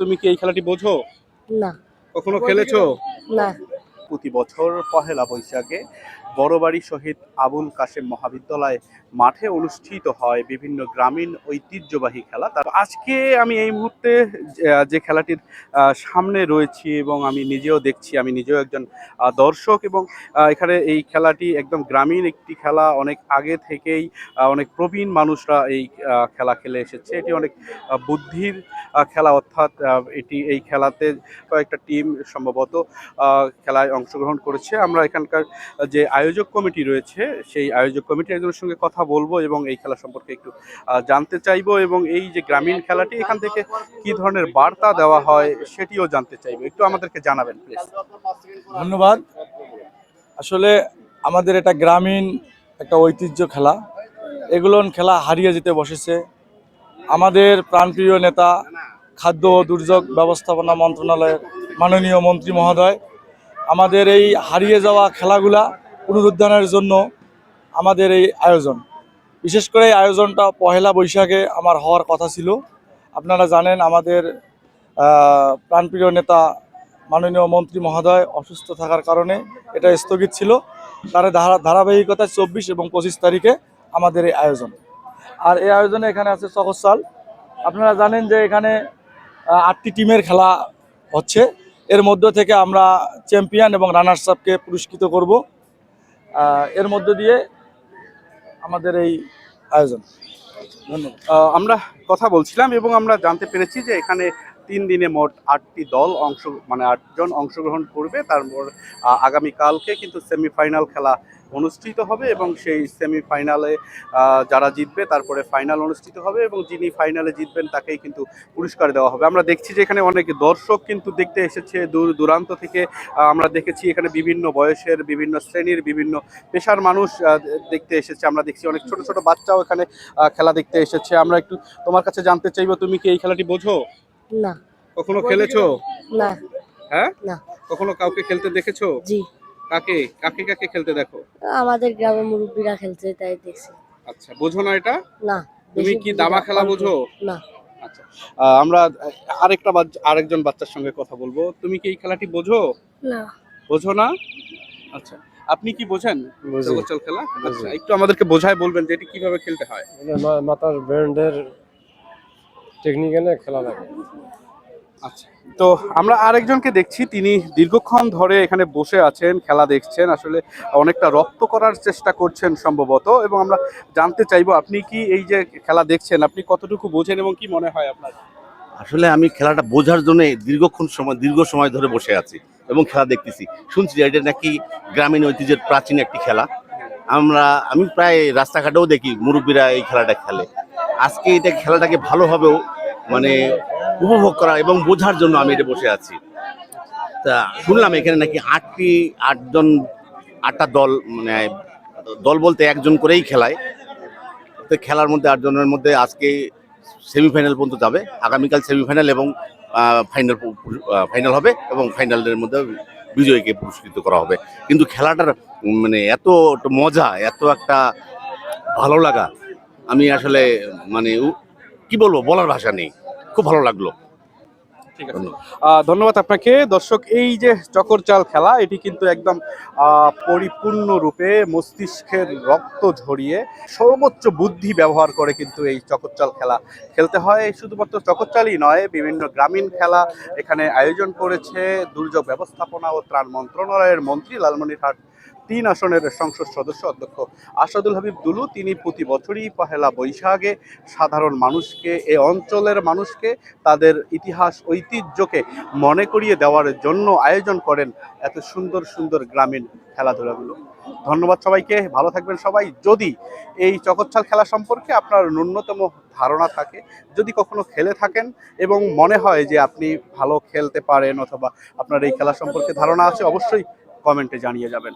তুমি কি এই খেলাটি বোঝো? না। কখনো খেলেছো? না। প্রতি বছর পহেলা বৈশাখে বড়বাড়ি শহীদ আবুল কাশেম মহাবিদ্যালয় মাঠে অনুষ্ঠিত হয় বিভিন্ন গ্রামীণ ঐতিহ্যবাহী খেলা। তার আজকে আমি এই মুহূর্তে যে খেলাটির সামনে রয়েছি এবং আমি নিজেও দেখছি, আমি নিজেও একজন দর্শক এবং এখানে এই খেলাটি একদম গ্রামীণ একটি খেলা। অনেক আগে থেকেই অনেক প্রবীণ মানুষরা এই খেলা খেলে এসেছে। এটি অনেক বুদ্ধির খেলা, অর্থাৎ এই খেলাতে কয়েকটা টিম সম্ভবত খেলায় অংশগ্রহণ করেছে। আমরা এখানকার যে আয়োজক কমিটি রয়েছে সেই আয়োজক কমিটির একজনের সঙ্গে কথা বলবো এবং এই খেলা সম্পর্কে একটু জানতে চাইবো এবং এই যে গ্রামীণ খেলাটি এখান থেকে কি ধরনের বার্তা দেওয়া হয় সেটিও জানতে চাইবো। একটু আমাদেরকে জানাবেন প্লিজ। ধন্যবাদ। আসলে আমাদের এটা গ্রামীণ একটা ঐতিহ্য খেলা, এগুলো খেলা হারিয়ে যেতে বসেছে। আমাদের প্রাণপ্রিয় নেতা খাদ্য ও দুর্যোগ ব্যবস্থাপনা মন্ত্রণালয়ের মাননীয় মন্ত্রী মহোদয় আমাদের এই হারিয়ে যাওয়া খেলাগুলা পুনরুদ্ধারের জন্য আমাদের এই আয়োজন, বিশেষ করে এই আয়োজনটা পহেলা বৈশাখে আমার হওয়ার কথা ছিল। আপনারা জানেন আমাদের প্রাণপ্রিয় নেতা মাননীয় মন্ত্রী মহোদয় অসুস্থ থাকার কারণে এটা স্থগিত ছিল। তার ধারাবাহিকতা 24 এবং 25 তারিখে আমাদের এই আয়োজন। আর এই আয়োজনে এখানে আছে চকরচাল। আপনারা জানেন যে এখানে 8টি টিমের খেলা হচ্ছে, এর মধ্য থেকে আমরা চ্যাম্পিয়ন এবং রানার্স আপকে পুরস্কৃত করব। এর মধ্য দিয়ে আমাদের এই আয়োজন। ধন্যবাদ। আমরা কথা বলছিলাম এবং আমরা জানতে পেরেছি যে এখানে 3 দিনে মোট 8টি দল মানে 8 জন অংশগ্রহণ করবে। তারপর আগামীকালকে কিন্তু সেমিফাইনাল খেলা অনুষ্ঠিত হবে এবং সেই সেমিফাইনালে যারা জিতবে তারপরে ফাইনাল অনুষ্ঠিত হবে এবং যিনি ফাইনালে জিতবেন তাকেই কিন্তু পুরস্কার দেওয়া হবে। আমরা দেখছি যে এখানে অনেক দর্শক কিন্তু দেখতে এসেছে দূর দূরান্ত থেকে। আমরা দেখেছি এখানে বিভিন্ন বয়সের, বিভিন্ন শ্রেণীর, বিভিন্ন পেশার মানুষ দেখতে এসেছে। আমরা দেখছি অনেক ছোট ছোট বাচ্চাও এখানে খেলা দেখতে এসেছে। আমরা একটু তোমার কাছে জানতে চাইবো, তুমি কি এই খেলাটি বোঝো? না। কখনো খেলেছো? না। হ্যাঁ, না। কখনো কাউকে খেলতে দেখেছো? জি। কাকে কাকে কাকে খেলতে দেখো? আমাদের গ্রামের মুরব্বীরা খেলছে তাই দেখছি। আচ্ছা, বোঝো না এটা? না। তুমি কি দাবা খেলা বোঝো? না। আচ্ছা, আমরা আরেকজন বাচ্চার সঙ্গে কথা বলবো। তুমি কি এই খেলাটি বোঝো? না। বোঝো না? আচ্ছা, আপনি কি বোঝেন চৌকোচল খেলা? আচ্ছা, একটু আমাদেরকে বোঝায় বলবেন যে এটি কিভাবে খেলতে হয়। মাথার ব্যান্ডের টেকনিক্যালে খেলা লাগে। আচ্ছা, তো আমরা আরেকজনকে দেখছি, তিনি দীর্ঘক্ষণ ধরে এখানে বসে আছেন, খেলা দেখছেন, আসলে অনেকটা রপ্ত করার চেষ্টা করছেন সম্ভবত। এবং আমরা জানতে চাইবো আপনি কি এই যে খেলা দেখছেন আপনি কতটুকু বোঝেন এবং কি মনে হয় আপনার? আসলে আমি খেলাটা বোঝার জন্য দীর্ঘ সময় ধরে বসে আছি এবং খেলা দেখতেছি। শুনছি এটা নাকি গ্রামীণ ঐতিহ্যের প্রাচীন একটি খেলা। আমি প্রায় রাস্তাঘাটেও দেখি মুরব্বীরা এই খেলাটা খেলে। আজকে এটা খেলাটাকে ভালোভাবেও মানে উপভোগ করা এবং বোঝার জন্য আমি এটা বসে আছি। তা শুনলাম এখানে নাকি 8টা দল, মানে দল বলতে একজন করেই খেলায়। তো খেলার মধ্যে 8 জনের মধ্যে আজকে সেমিফাইনাল পর্যন্ত যাবে। আগামীকাল সেমিফাইনাল এবং ফাইনাল হবে এবং ফাইনালের মধ্যে বিজয়ীকে পুরস্কৃত করা হবে। কিন্তু খেলাটার মানে এত মজা, এত একটা ভালো লাগা, আমি আসলে মানে কি বলবো, বলার ভাষা নেই। খুব ভালো লাগলো। ঠিক আছে, ধন্যবাদ আপনাকে। দর্শক, এই যে চকরচাল খেলা এটি কিন্তু একদম পরিপূর্ণরূপে মস্তিষ্কের রক্ত ঝরিয়ে সর্বোচ্চ বুদ্ধি ব্যবহার করে কিন্তু এই চকরচাল খেলা খেলতে হয়। শুধুমাত্র চকরচালই নয়, বিভিন্ন গ্রামীণ খেলা এখানে আয়োজন করেছে দুর্যোগ ব্যবস্থাপনা ও ত্রাণ মন্ত্রণালয়ের মন্ত্রী, লালমনিরহাট 3 আসনের সংসদ সদস্য অধ্যক্ষ আসাদুল হাবিব দুলু। তিনি প্রতি বছরই পহেলা বৈশাখে সাধারণ মানুষকে, এ অঞ্চলের মানুষকে তাদের ইতিহাস ঐতিহ্যকে মনে করিয়ে দেওয়ার জন্য আয়োজন করেন এত সুন্দর সুন্দর গ্রামীণ খেলাধুলাগুলো। ধন্যবাদ সবাইকে, ভালো থাকবেন সবাই। যদি এই চকরচাল খেলা সম্পর্কে আপনার ন্যূনতম ধারণা থাকে, যদি কখনো খেলে থাকেন এবং মনে হয় যে আপনি ভালো খেলতে পারেন অথবা আপনার এই খেলা সম্পর্কে ধারণা আছে, অবশ্যই কমেন্টে জানিয়ে যাবেন।